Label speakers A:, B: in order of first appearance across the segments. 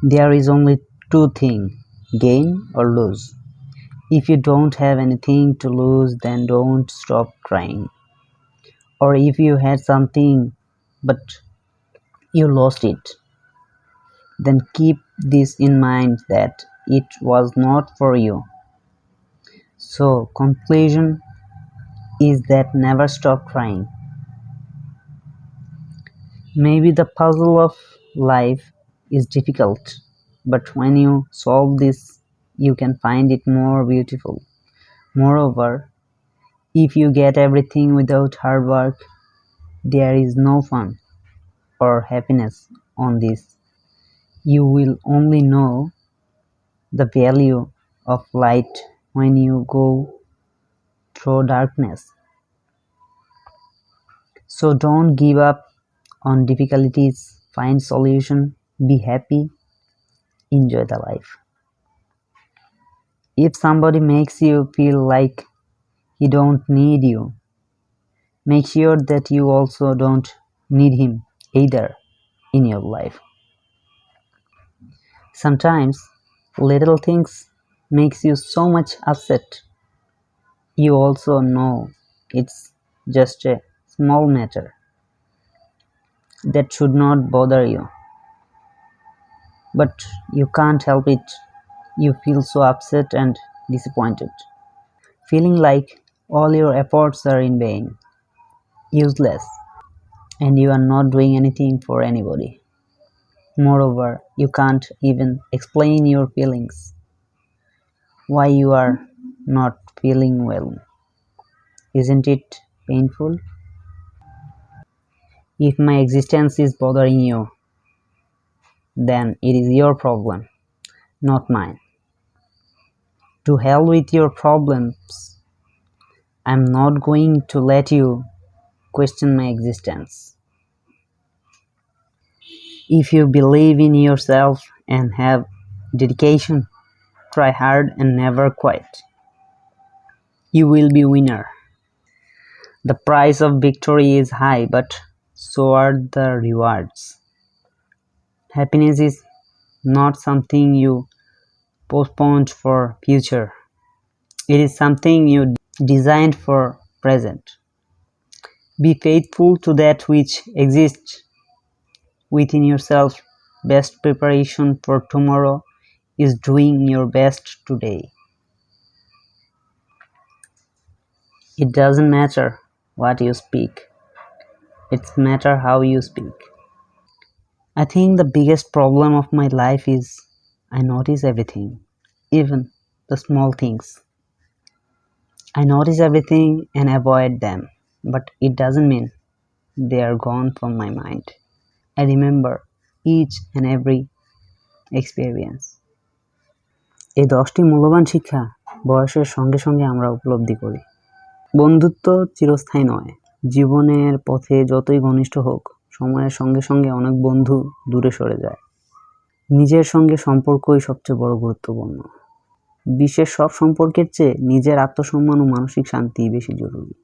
A: There is only two things, gain or lose. If you don't have anything to lose, then don't stop trying. Or if you had something but you lost it, then keep this in mind that it was not for you. So, conclusion is that never stop trying. Maybe the puzzle of life is difficult, but when you solve this, you can find it more beautiful. Moreover, if you get everything without hard work, there is no fun or happiness on this. You will only know the value of light when you go through darkness. So don't give up on difficulties, find solution, be happy, enjoy the life. If somebody makes you feel like he don't need you, make sure that you also don't need him either in your life. Sometimes little things makes you so much upset. You also know it's just a small matter that should not bother you, but you can't help it. You feel so upset and disappointed, feeling like all your efforts are in vain, useless, and you are not doing anything for anybody. Moreover, you can't even explain your feelings, why you are not feeling well. Isn't it painful? If my existence is bothering you, then it is your problem, not mine. To hell with your problems. I'm not going to let you question my existence. If you believe in yourself and have dedication, try hard and never quit. You will be winner. The price of victory is high, but so are the rewards. Happiness is not something you postpone for future. It is something you designed for present. Be faithful to that which exists within yourself. Best preparation for tomorrow is doing your best today. It doesn't matter what you speak, it's matter how you speak. I think the biggest problem of my life is I notice everything, even the small things. I notice everything and avoid them, but it doesn't mean they are gone from my mind. I remember each and every experience. এই 10টি মূল্যবান শিক্ষা বয়সের সঙ্গে সঙ্গে আমরা উপলব্ধি করি। বন্ধুত্ব চিরস্থায়ী নয়। জীবনের পথে যতই ঘনিষ্ঠ হোক, সময়ের সঙ্গে সঙ্গে অনেক বন্ধু দূরে সরে যায়। নিজের সঙ্গে সম্পর্কই সবচেয়ে বড় গুরুত্বপূর্ণ। বিশ্বের সব সম্পর্কের চেয়ে নিজের আত্মসম্মান ও মানসিক শান্তি বেশি জরুরি।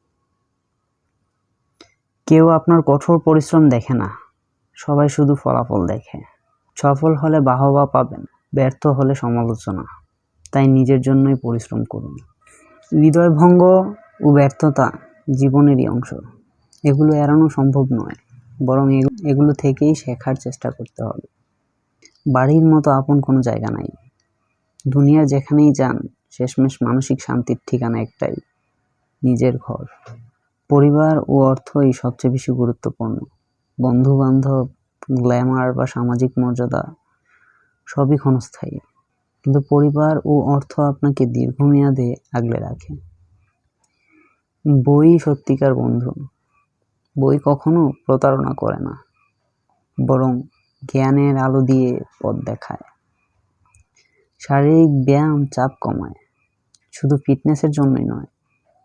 A: কেউ আপনার কঠোর পরিশ্রম দেখে না, সবাই শুধু ফলাফল দেখে। সফল হলে বাহবা পাবেন, ব্যর্থ হলে সমালোচনা। তাই নিজের জন্যই পরিশ্রম করুন। হৃদয়ভঙ্গ ও ব্যর্থতা জীবনেরই অংশ। এগুলো এড়ানো সম্ভব নয়, বরং এগুলো থেকেই শেখার চেষ্টা করতে হবে। বাড়ির মতো আপন কোনো জায়গা নাই। দুনিয়ার যেখানেই যান, শেষমেশ মানসিক শান্তির ঠিকানা একটাই, নিজের ঘর। পরিবার ও অর্থই সবচেয়ে বেশি গুরুত্বপূর্ণ। বন্ধু বান্ধব, গ্ল্যামার বা সামাজিক মর্যাদা সবই ক্ষণস্থায়ী, কিন্তু পরিবার ও অর্থ আপনাকে দীর্ঘমেয়াদে আগলে রাখে। বই সত্যিকার বন্ধু। বই কখনো প্রতারণা করে না, বরং জ্ঞানের আলো দিয়ে পথ দেখায়। শারীরিক ব্যায়াম চাপ কমায়, শুধু ফিটনেসের জন্যই নয়,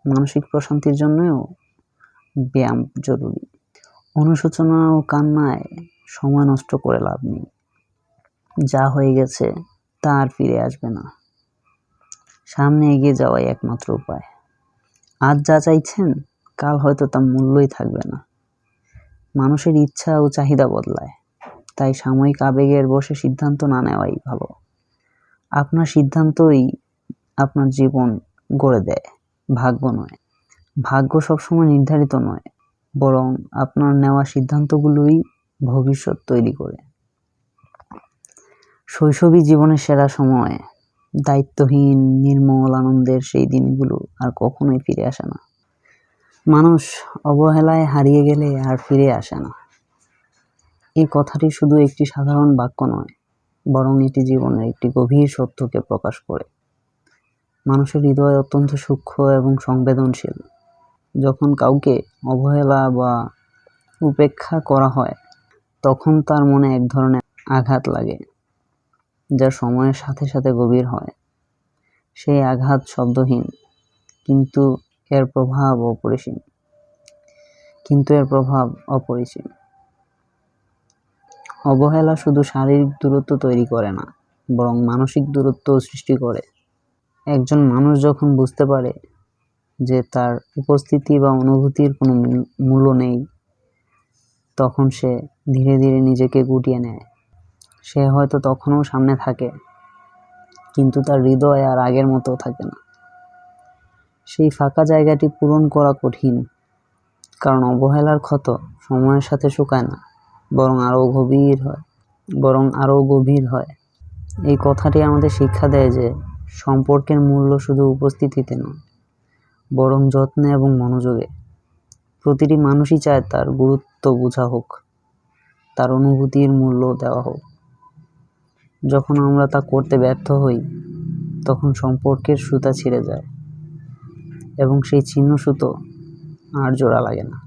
A: মানসিক প্রশান্তির জন্যও ব্যায়াম জরুরি। অনুশোচনা ও কান্নায় সময় নষ্ট করে লাভ নেই। যা হয়ে গেছে তা আর ফিরে আসবে না। সামনে এগিয়ে যাওয়াই একমাত্র উপায়। আজ যা চাইছেন, কাল হয়তো তা মূল্যই থাকবে না। মানুষের ইচ্ছা ও চাহিদা বদলায়, তাই সাময়িক আবেগের বশে সিদ্ধান্ত না নেওয়াই ভালো। আপনার সিদ্ধান্তই আপনার জীবন গড়ে দেয়, ভাগ্য নয়। ভাগ্য সবসময় নির্ধারিত নয়, বরং আপনার নেওয়া সিদ্ধান্তগুলোই ভবিষ্যৎ তৈরি করে। শৈশবই জীবনের সেরা সময়। দায়িত্বহীন নির্মল আনন্দের সেই দিনগুলো আর কখনোই ফিরে আসে না। মানুষ অবহেলায় হারিয়ে গেলে আর ফিরে আসে না। এই কথাটি শুধু একটি সাধারণ বাক্য নয়, বরং এটি জীবনের একটি গভীর সত্যকে প্রকাশ করে। মানুষের হৃদয় অত্যন্ত সূক্ষ্ম এবং সংবেদনশীল। যখন কাউকে অবহেলা বা উপেক্ষা করা হয়, তখন তার মনে এক ধরনের আঘাত লাগে, যা সময়ের সাথে সাথে গভীর হয়। সেই আঘাত শব্দহীন, কিন্তু এর প্রভাব অপরিসীম। অবহেলা শুধু শারীরিক দূরত্ব তৈরি করে না, বরং মানসিক দূরত্বও সৃষ্টি করে। একজন মানুষ যখন বুঝতে পারে যে তার উপস্থিতি বা অনুভূতির কোনো মূল্য নেই, তখন সে ধীরে ধীরে নিজেকে গুটিয়ে নেয়। সে হয়তো তখনও সামনে থাকে, কিন্তু তার হৃদয় আর আগের মতো থাকে না। সেই ফাঁকা জায়গাটি পূরণ করা কঠিন, কারণ অবহেলার ক্ষত সময়ের সাথে শুকায় না, বরং আরও গভীর হয়। এই কথাটি আমাদের শিক্ষা দেয় যে সম্পর্কের মূল্য শুধু উপস্থিতিতে নয়, বরং যত্নে এবং মনোযোগে। প্রতিটি মানুষই চায় তার গুরুত্ব বোঝা হোক, তার অনুভূতির মূল্য দেওয়া হোক। যখন আমরা তা করতে ব্যর্থ হই, তখন সম্পর্কের সুতা ছিঁড়ে যায় এবং সেই ছিন্ন সুতো আর জোড়া লাগে না।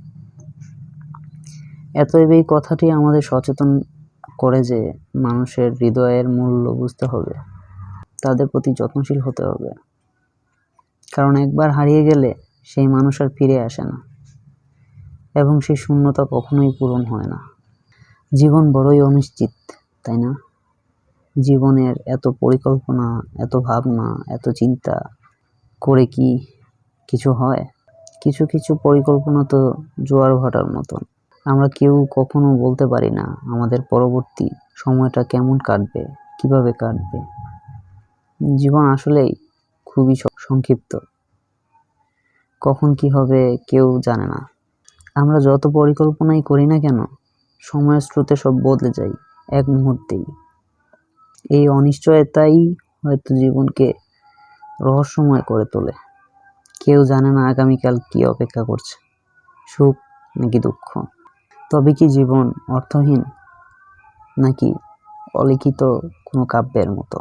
A: অতএব এই কথাটি আমাদের সচেতন করে যে মানুষের হৃদয়ের মূল্য বুঝতে হবে, তাদের প্রতি যত্নশীল হতে হবে। কারণ একবার হারিয়ে গেলে সেই মানুষ আর ফিরে আসে না, এবং সেই শূন্যতা কখনোই পূরণ হয় না। জীবন বড়ই অনিশ্চিত, তাই না? জীবনের এত পরিকল্পনা, এত ভাবনা, এত চিন্তা করে কি কিছু হয়? কিছু কিছু পরিকল্পনা তো জোয়ার ভাটার মতন। আমরা কেউ কখনো বলতে পারি না আমাদের পরবর্তী সময়টা কেমন কাটবে, কিভাবে কাটবে। জীবন আসলেই খুবই সংক্ষিপ্ত। কখন কি হবে কেউ জানে না। আমরা যত পরিকল্পনাই করি না কেন, সময়ের স্রোতে সব বদলে যায় এক মুহূর্তেই। এই অনিশ্চয়তাই হয়তো জীবনকে রহস্যময় করে তোলে। কেউ জানে না আগামীকাল কি অপেক্ষা করছে, সুখ নাকি দুঃখ। তবে কি জীবন অর্থহীন, নাকি অলিখিত কোনো কাব্যের মতো?